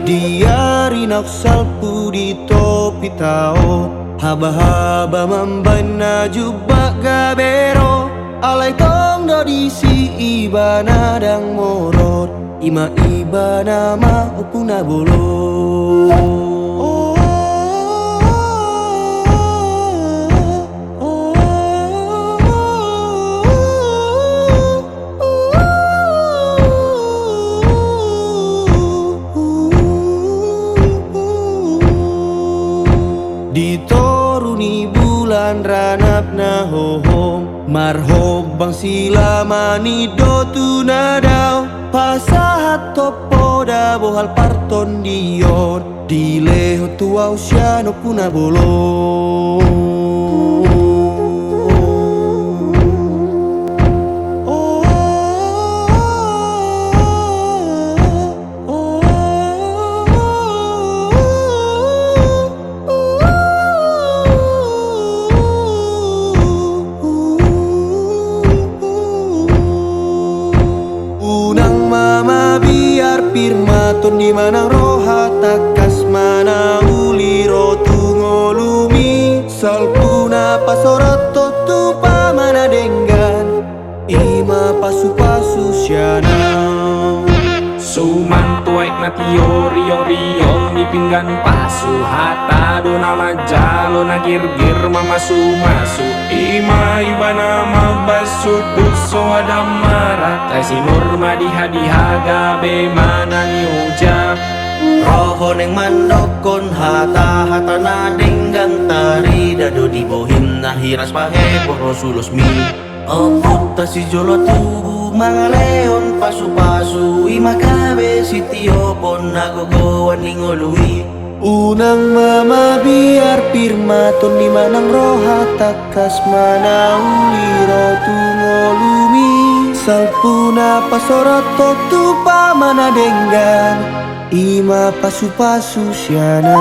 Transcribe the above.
Diari naksalpu di topi tao, haba-haba membana jubak gabero. Alay tong do disi ibana dang morot, ima ibana ma upuna bolo. Ditoruni bulan ranap na hohom, marhob bang sila manido tunadaw. Pasahat topo da bohal parton dion, dileho tuaw siya no puna bolong. Pirmaton di mana roha takas mana uli rotu ngolumi salpuna pasoroto tu pamana denggan ima pasu-pasu syana. Suman tuaik na tiyo riyong-riyong ni pinggan pasu hata do nama jalo na gir-gir mamasu-masu ima ibana mabasu duso ada marat ay sinur madiha-diha gabe mana ni uja Roho neng mandokon hata-hata na denggang tari dado di bohim na hiras pahe boro sulos mi. Oputa si jolo tubu mga leon pasu-pasu ima kabe si tiyo pon nagogoan lingolui. Unang mama biar pirmaton di manang roha takas mana uli rotu ngolumi salpuna pasoroto tu pamana denggan ima pasu-pasu syana.